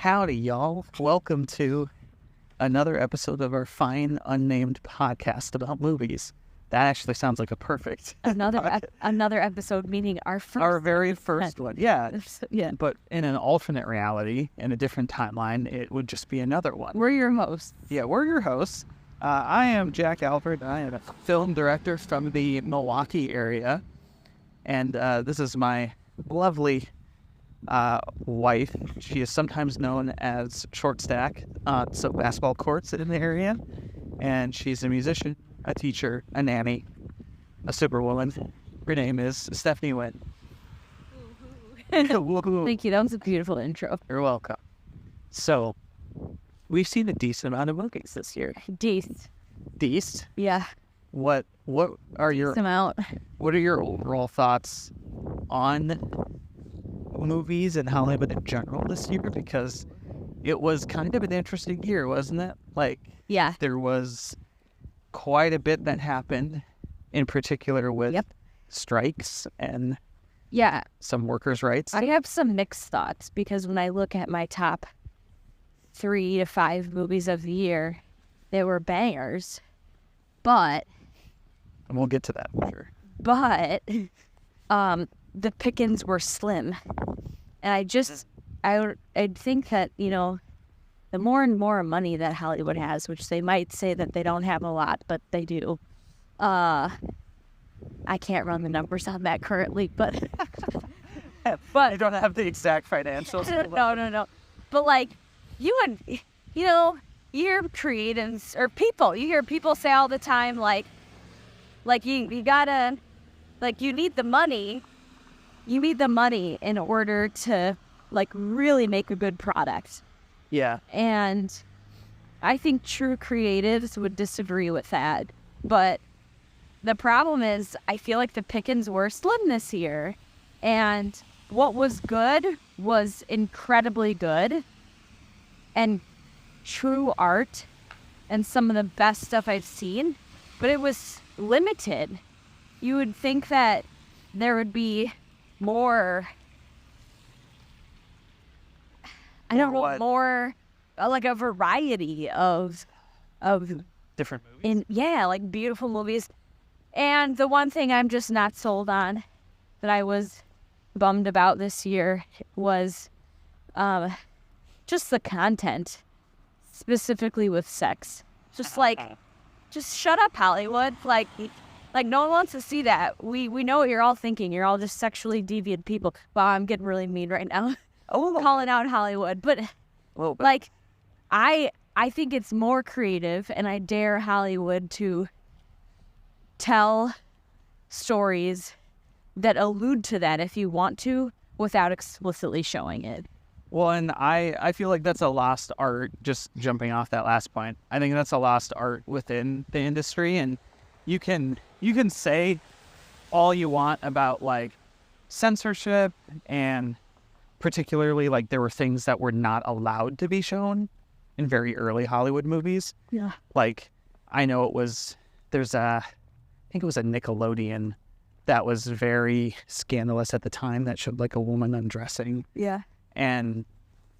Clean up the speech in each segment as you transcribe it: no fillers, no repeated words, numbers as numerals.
Howdy, y'all. Welcome to another episode of our fine, unnamed podcast about movies. That actually sounds like a perfect another episode, meaning our very first one. Yeah. Yeah. But in an alternate reality, in a different timeline, it would just be another one. We're your hosts. Yeah, we're your hosts. I am Jack Alford. I am a film director from the Milwaukee area. And this is my lovely wife. She is sometimes known as Short Stack on some basketball courts in the area. And she's a musician, a teacher, a nanny, a superwoman. Her name is Stephanie Wynn. Thank you. That was a beautiful intro. You're welcome. So, we've seen a decent amount of movies this year. Decent? Yeah. What are your overall thoughts on movies and Hollywood in general this year? Because it was kind of an interesting year, wasn't it? Yeah. There was quite a bit that happened, in particular with strikes and some workers' rights. I have some mixed thoughts because when I look at my top 3 to 5 movies of the year, they were bangers, but... And we'll get to that for sure. But the pickings were slim. And I think that, the more and more money that Hollywood has, which they might say that they don't have a lot, but they do. I can't run the numbers on that currently, but I don't have the exact financials. No. But you hear creatives or people. You hear people say all the time, you gotta, you need the money. You need the money in order to really make a good product. Yeah. And I think true creatives would disagree with that. But the problem is I feel like the pickings were slim this year. And what was good was incredibly good and true art and some of the best stuff I've seen. But it was limited. You would think that there would be more... more a variety of different movies. Beautiful movies. And the one thing I'm just not sold on that I was bummed about this year was just the content, specifically with sex. Just shut up, Hollywood. No one wants to see that. We know what you're all thinking. You're all just sexually deviant people. Wow, I'm getting really mean right now. Calling out Hollywood, but I think it's more creative, and I dare Hollywood to tell stories that allude to that if you want to, without explicitly showing it. Well, and I feel like that's a lost art. Just jumping off that last point, I think that's a lost art within the industry, and you can say all you want about censorship and. Particularly, there were things that were not allowed to be shown in very early Hollywood movies. Yeah. I know I think it was a Nickelodeon that was very scandalous at the time that showed a woman undressing. Yeah. And,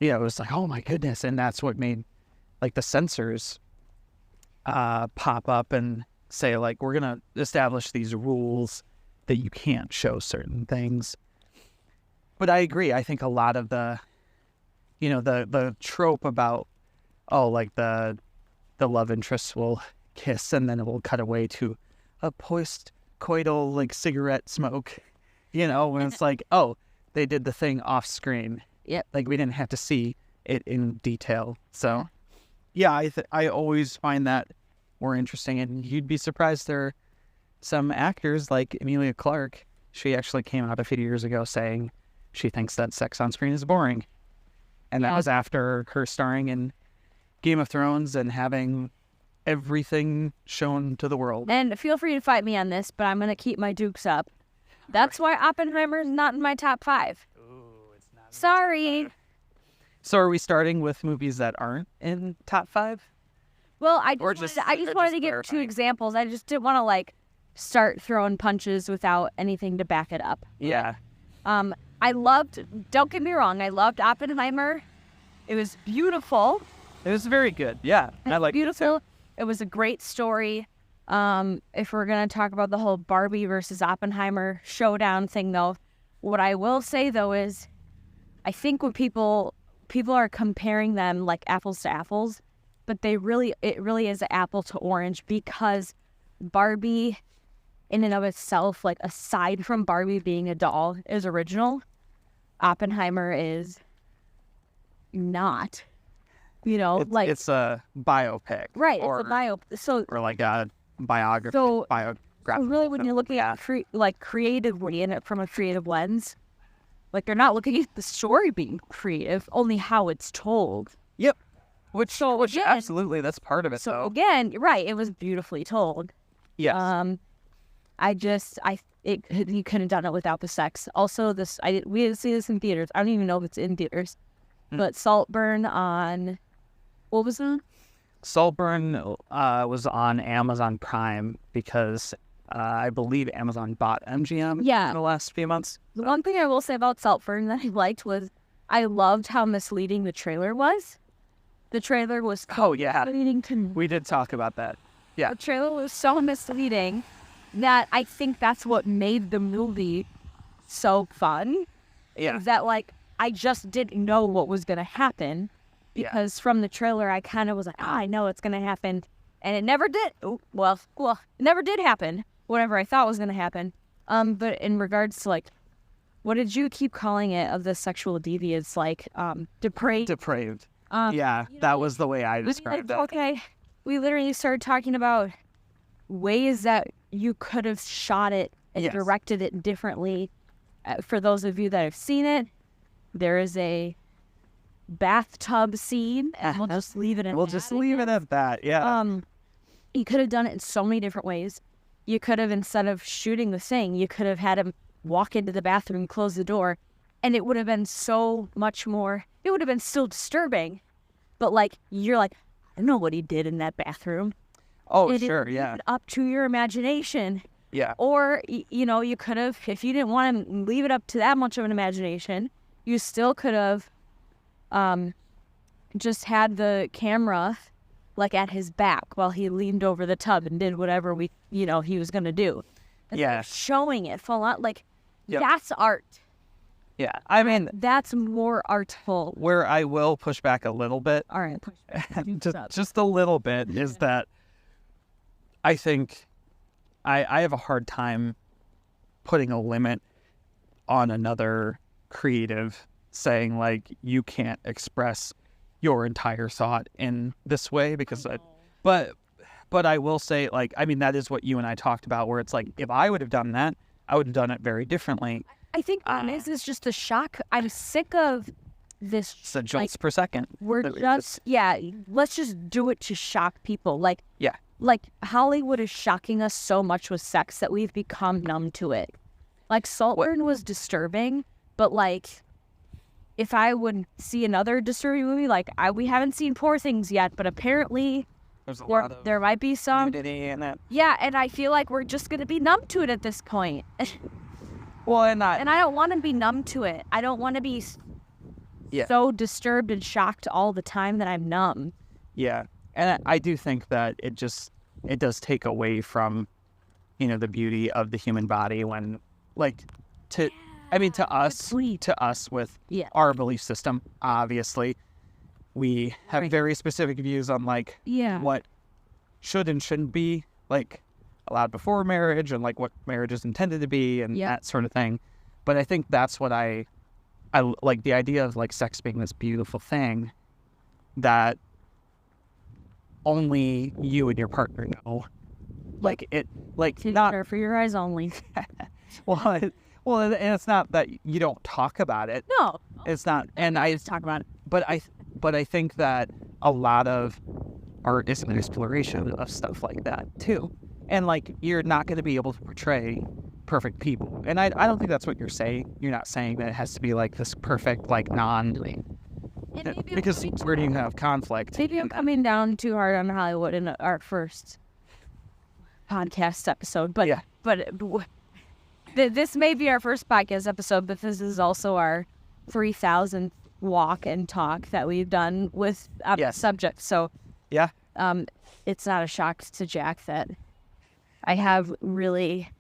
it was oh my goodness. And that's what made the censors pop up and say we're going to establish these rules that you can't show certain things. But I agree. I think a lot of the trope about, the love interests will kiss and then it will cut away to a post-coital, cigarette smoke, when it's they did the thing off screen. Yep. We didn't have to see it in detail. So, yeah, I always find that more interesting. And you'd be surprised there are some actors like Emilia Clarke. She actually came out a few years ago saying she thinks that sex on screen is boring. And that was after her starring in Game of Thrones and having everything shown to the world. And feel free to fight me on this, but I'm going to keep my dukes up. That's why Oppenheimer is not in my top 5. Ooh, it's not. Sorry. So are we starting with movies that aren't in top 5? Well, I just wanted to give 2 examples. I just didn't want to start throwing punches without anything to back it up. Yeah. Don't get me wrong, I loved Oppenheimer. It was beautiful. It was very good. Yeah. I like Beautiful. It was a great story. If we're going to talk about the whole Barbie versus Oppenheimer showdown thing, though, what I will say, though, is I think when people are comparing them like apples to apples, but it really is an apple to orange, because Barbie in and of itself, like aside from Barbie being a doll, is original. Oppenheimer is not. it's a biopic. Right, Or, it's a bio. So or like a biography. So- biographical. really, when you're looking at creatively in it from a creative lens, like you're not looking at the story being creative, only how it's told. Yep. Which again- absolutely, that's part of it, So though. again, you're right, it was beautifully told. Yes. You couldn't have done it without the sex. Also, we didn't see this in theaters. I don't even know if it's in theaters, but Saltburn on, what was it? Saltburn was on Amazon Prime because I believe Amazon bought MGM in the last few months. The one thing I will say about Saltburn that I liked was I loved how misleading the trailer was. The trailer was misleading to me. We did talk about that. Yeah. The trailer was so misleading that I think that's what made the movie so fun. Yeah. Is that I just didn't know what was going to happen, because from the trailer I kind of was like, I know it's going to happen, and it never did. Well, it never did happen. Whatever I thought was going to happen. But in regards to what did you keep calling it of the sexual deviance? Depraved. Depraved. That was the way I described it. Okay, we literally started talking about ways that you could have shot it and directed it differently. For those of you that have seen it, there is a bathtub scene, and we'll just leave it at We'll that. just leave it at that. Yeah. You could have done it in so many different ways. You could have, instead of shooting the thing, you could have had him walk into the bathroom, close the door, and it would have been so much more. It would have been still disturbing, but you're I don't know what he did in that bathroom. Oh, And sure. it Yeah. leave it up to your imagination. Yeah. Or, you could have, if you didn't want to leave it up to that much of an imagination, you still could have just had the camera at his back while he leaned over the tub and did whatever he was going to do. Yeah. Showing it full on, Yep. that's art. Yeah. I mean, That's more artful. where I will push back a little bit, All right. Push back. You stop. just a little bit, is that I think I have a hard time putting a limit on another creative, saying you can't express your entire thought in this way, because but I will say, that is what you and I talked about, where it's if I would have done that, I would have done it very differently. I think what it is just the shock. I'm sick of this. It's a jolts per second. We're that we just let's just do it to shock people. Yeah. Hollywood is shocking us so much with sex that we've become numb to it. Saltburn was disturbing, but if I would see another disturbing movie, we haven't seen Poor Things yet, but apparently There's a lot of there might be some. nudity in it. Yeah, and I feel like we're just gonna be numb to it at this point. Well, and I don't want to be numb to it. I don't want to be so disturbed and shocked all the time that I'm numb. Yeah, and I do think that it does take away from, the beauty of the human body when, to us with our belief system, obviously, we have very specific views on what should and shouldn't be allowed before marriage, and what marriage is intended to be, and that sort of thing. But I think that's what I like, the idea of sex being this beautiful thing that only you and your partner know. Not for your eyes only. And it's not that you don't talk about it. No, It's not, and I let's talk about it. But I think that a lot of art is an exploration of stuff like that too. And you're not going to be able to portray perfect people. And I don't think that's what you're saying. You're not saying that it has to be this perfect because where do you have conflict? Maybe I'm coming down too hard on Hollywood in our first podcast episode, but this may be our first podcast episode, but this is also our 3,000th walk and talk that we've done with Yes. subjects. So Yeah. it's not a shock to Jack that I have really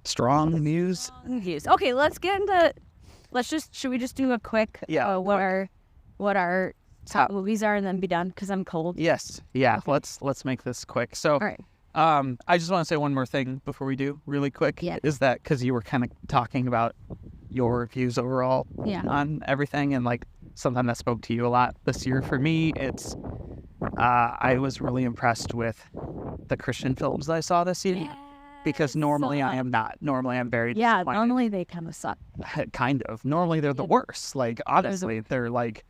Strong views. views. Okay, let's get into. Should we just do a quick what our top movies are and then be done because I'm cold. Yes. Yeah. Let's make this quick. So, All right. I just want to say one more thing before we do, really quick. Yeah. Is that because you were kind of talking about your views overall on everything and like something that spoke to you a lot this year. For me, it's I was really impressed with the Christian films that I saw this year. Because normally I am not. Normally I'm very disappointed. Normally they kind of suck. Kind of. Normally they're the worst. Like, honestly, they're like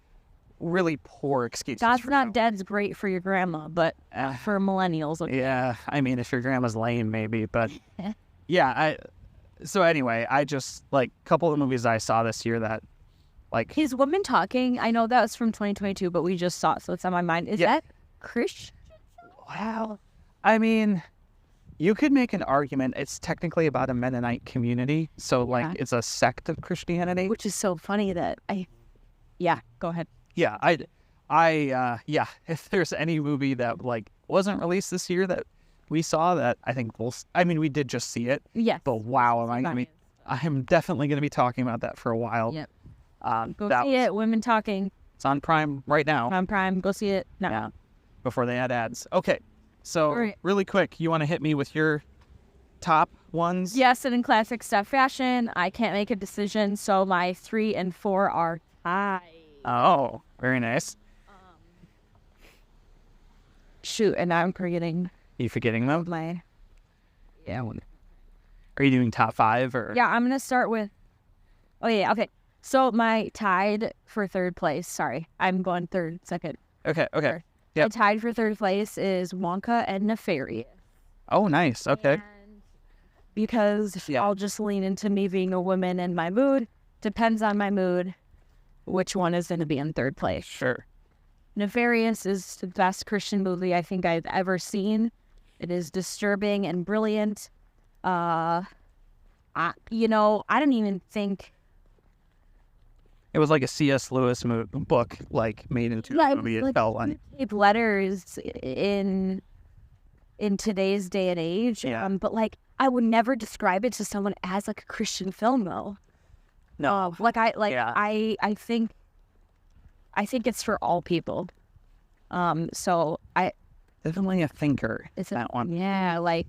really poor excuses. God's Not Dead's great for your grandma, but for millennials. Okay. Yeah, I mean, if your grandma's lame, maybe. But yeah, so anyway, I just, like, a couple of movies I saw this year that, like... His Woman Talking, I know that was from 2022, but we just saw it, so it's on my mind. Is that Christian? Well, I mean... You could make an argument. It's technically about a Mennonite community, so like it's a sect of Christianity, which is so funny that go ahead. Yeah, I if there's any movie that like wasn't released this year that we saw that I think we did just see it. Yeah. But wow, I'm definitely gonna be talking about that for a while. Yep. Go see it. Women Talking. It's on Prime right now. On Prime. Go see it now. Yeah. Before they add ads. Okay. So, really quick, you want to hit me with your top ones? Yes, and in classic Steph fashion, I can't make a decision, so my 3 and 4 are tied. Oh, very nice. Shoot, and now I'm forgetting. You forgetting them? Yeah. Are you doing top 5 or? Yeah, I'm going to start with... Oh, yeah, okay. So, my tied for third place. Sorry, I'm going second. Okay. Yep. The tied for third place is Wonka and Nefarious. Oh, nice. Okay. And because I'll just lean into me being a woman and my mood. Depends on my mood which one is going to be in third place. Sure. Nefarious is the best Christian movie I think I've ever seen. It is disturbing and brilliant. I didn't even think... It was like a C.S. Lewis book, like, made into a movie. It felt like letters in today's day and age. Yeah. But, like, I would never describe it to someone as, like, a Christian film, though. No. I think it's for all people. So I... Definitely a thinker, that one. Yeah, like,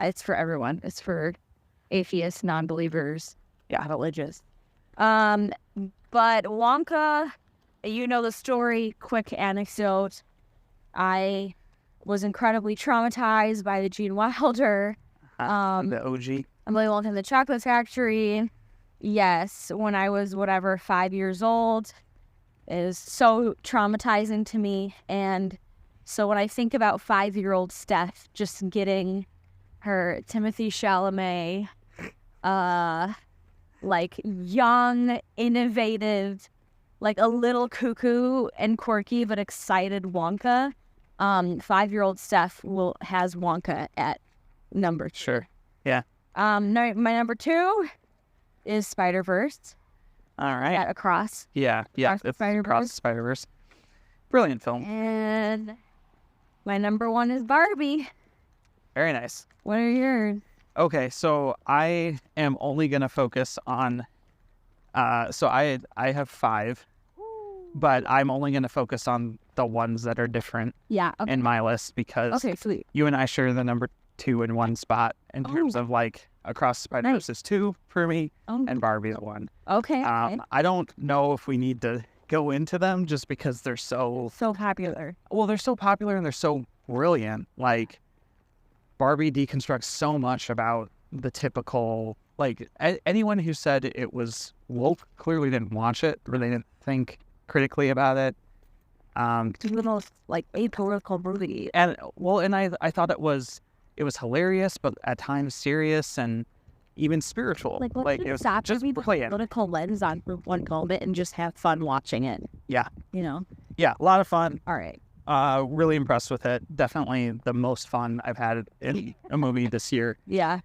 it's for everyone. It's for atheists, non-believers, religious. But Wonka, you know the story. Quick anecdote. I was incredibly traumatized by the Gene Wilder. The OG. I'm Willy Wonka and the Chocolate Factory. Yes, when I was 5 years old. It is so traumatizing to me. And so when I think about 5-year-old Steph just getting her Timothée Chalamet, like young, innovative, like a little cuckoo and quirky but excited Wonka. 5-year-old Steph has Wonka at number 2. Sure. Yeah. My number 2 is Spider-Verse. All right. At Across. Yeah. Across the Spider-Verse. Brilliant film. And my number 1 is Barbie. Very nice. What are yours? Okay, so I am only going to focus on, so I have 5, but I'm only going to focus on the ones that are different in my list because you and I share the number 2 and 1 spot in terms of like Across Spider-Verse is 2 for me and Barbie is 1. Okay. I don't know if we need to go into them just because they're so popular. Well, they're so popular and they're so brilliant. Like, Barbie deconstructs so much about the typical, like, anyone who said it was woke clearly didn't watch it or they didn't think critically about it. It's a little, like, apolitical movie. And I thought it was hilarious, but at times serious and even spiritual. Like it was stop just brilliant. Political lens on for one moment and just have fun watching it. Yeah. You know? Yeah, a lot of fun. All right. Really impressed with it. Definitely the most fun I've had in a movie this year. Yeah.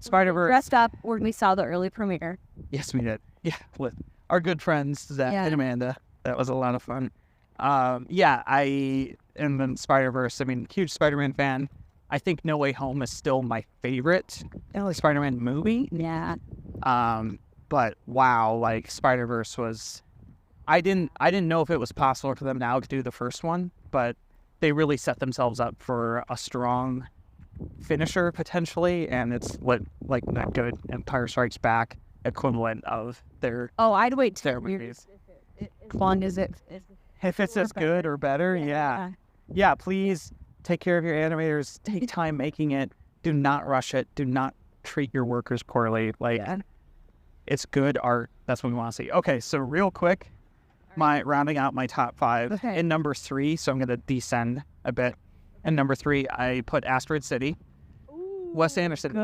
Spider-Verse. Dressed up when we saw the early premiere. Yes, we did. Yeah, with our good friends Zach and Amanda. That was a lot of fun. Yeah, I am in Spider-Verse. I mean, huge Spider-Man fan. I think No Way Home is still my favorite Spider-Man movie. Yeah. But wow, like Spider-Verse was. I didn't know if it was possible for them now to do the first one, but they really set themselves up for a strong finisher potentially, and it's what like that good Empire Strikes Back equivalent of their. Oh, I'd wait 2 movies. years. As long as it. If it's as good or better, yeah. Please take care of your animators. Take time making it. Do not rush it. Do not treat your workers poorly. Like, it's good art. That's what we want to see. Okay, so real quick, rounding out my top 5. Okay. In number 3, so I'm going to descend a bit. In number 3, I put Asteroid City. Ooh, Wes Anderson.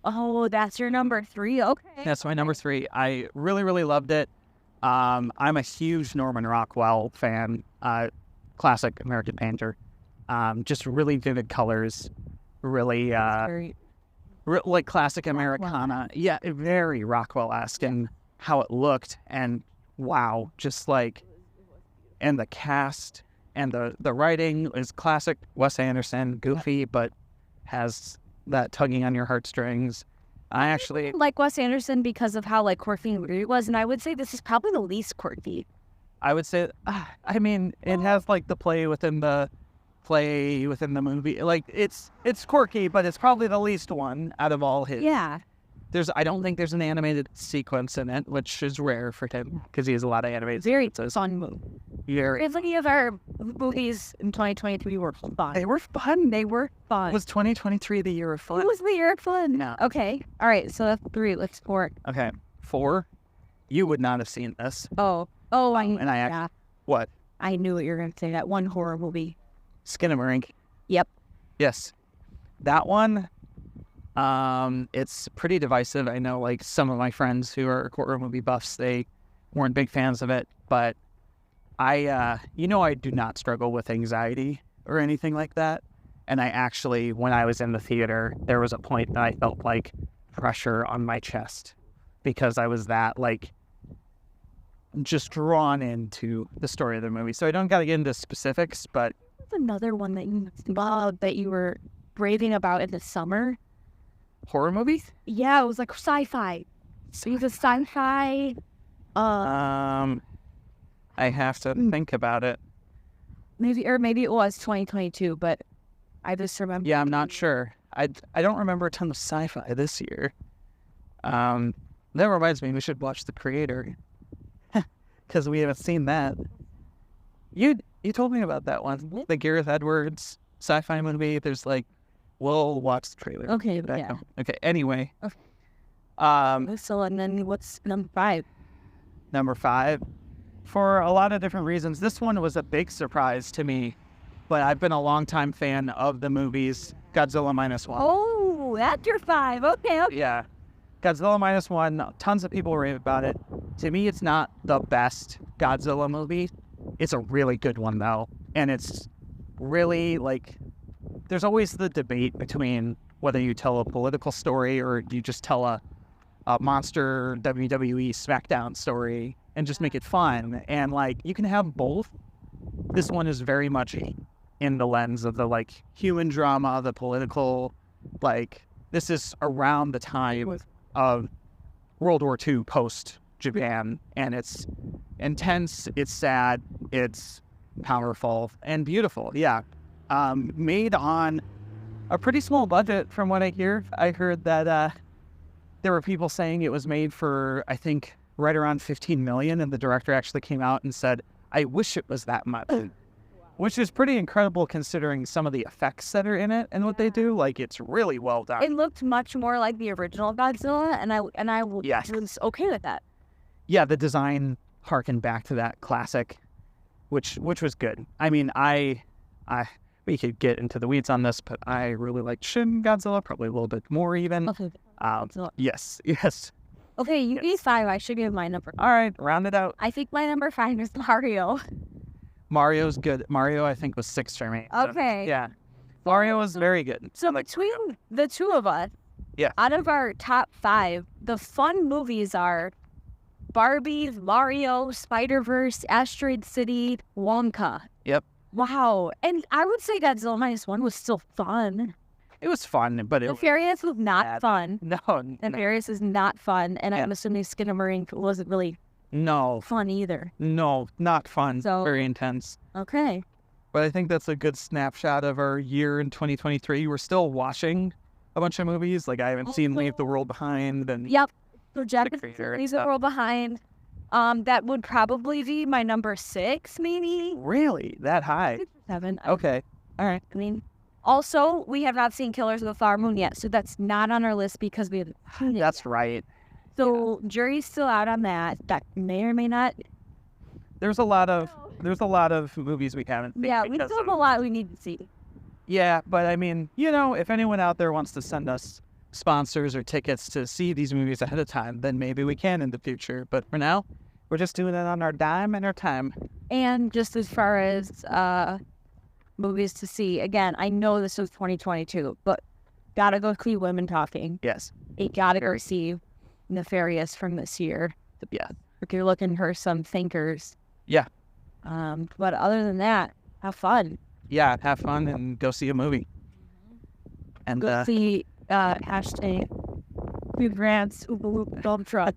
Oh, that's your number 3. Okay. That's my number 3. I really, really loved it. I'm a huge Norman Rockwell fan. Classic American painter. Just really vivid colors. Really, like classic Americana. Yeah, very Rockwell-esque in how it looked. And wow, just like, and the cast and the writing is classic Wes Anderson, goofy, but has that tugging on your heartstrings. I actually like Wes Anderson because of how like quirky and weird it was, and I would say this is probably the least quirky. I would say, I mean, it has like the play within the movie. Like it's quirky, but it's probably the least one out of all his. Yeah. I don't think there's an animated sequence in it, which is rare for him because he has a lot of animated. Very sequences. fun movie. Very. Many of our movies in 2023 were fun. They were fun. They were fun. Was 2023 the year of fun? It was the year of fun. No. Okay. All right. So that's 3. Let's 4. Okay. 4. You would not have seen this. Oh. Yeah. What? I knew what you were going to say. That one horror movie. Skinamarink. Yep. Yes. That one. It's pretty divisive. I know, like, some of my friends who are horror movie buffs, they weren't big fans of it, but I do not struggle with anxiety or anything like that. And I actually, when I was in the theater, there was a point that I felt like pressure on my chest because I was that, like, just drawn into the story of the movie. So I don't got to get into specifics, but There's another one that you were raving about in the summer. Horror movies? Yeah, it was like sci-fi. It was a sci-fi. I have to think about it. Maybe it was 2022, but I just remember. Yeah, I'm not sure. I don't remember a ton of sci-fi this year. That reminds me, we should watch The Creator because we haven't seen that. You told me about that one, the Gareth Edwards sci-fi movie. There's like, we'll watch the trailer. Okay, yeah. Okay. Anyway. Okay. So and then what's number 5? Number 5, for a lot of different reasons. This one was a big surprise to me, but I've been a longtime fan of the movies Godzilla -1. Oh, that's your 5. Okay. Yeah. Godzilla -1, tons of people rave about it. To me, it's not the best Godzilla movie. It's a really good one, though. And it's really, like, there's always the debate between whether you tell a political story or you just tell a monster WWE SmackDown story and just make it fun. And, like, you can have both. This one is very much in the lens of the, like, human drama, the political, like, this is around the time of World War II post-Japan, and it's intense, it's sad, it's powerful, and beautiful, yeah. Made on a pretty small budget from what I hear. I heard that there were people saying it was made for, I think, right around $15 million, and the director actually came out and said, I wish it was that much. Which is pretty incredible considering some of the effects that are in it and what they do. Like, it's really well done. It looked much more like the original Godzilla, and I Yes. was okay with that. Yeah, the design harkened back to that classic, which was good. I mean, we could get into the weeds on this, but I really liked Shin Godzilla, probably a little bit more even. Okay. Yes. Okay, you gave 5. I should give my number. All right, round it out. I think my number 5 is Mario. Mario's good. Mario, I think, was 6 for me. So, Okay. yeah. Mario was very good. So between the two of us, Yeah. Out of our top 5, the fun movies are Barbie, Mario, Spider-Verse, Asteroid City, Wonka. Yep. Wow. And I would say Godzilla Minus One was still fun. It was fun, but it was Nefarious was not bad. fun. No. Nefarious is not fun, and Yeah. I'm assuming Skinamarink wasn't really No. fun either. No, not fun. So- Very intense. Okay. But I think that's a good snapshot of our year in 2023. We're still watching a bunch of movies. Like I haven't seen Leave the World Behind and Yep. So Jack The Creator and leaves the stuff. world behind. That would probably be my number 6, maybe Really that high. 6 or 7. Okay. All right. I mean, also we have not seen Killers of the Flower Moon yet, so that's not on our list because we haven't seen it That's yet. right. So jury's still out on that. That may or may not. There's a lot of movies we haven't seen. Yeah, we because still have of- a lot we need to see. Yeah, but I mean, if anyone out there wants to send us sponsors or tickets to see these movies ahead of time, then maybe we can in the future. But for now, we're just doing it on our dime and our time. And just as far as movies to see, again, I know this was 2022, but gotta go see Women Talking. Yes. You gotta go see Nefarious from this year. Yeah. If you're looking for some thinkers. Yeah. But other than that, have fun. Yeah, have fun and go see a movie. And Go see hashtag Grants Oompa Loompa Dump Truck.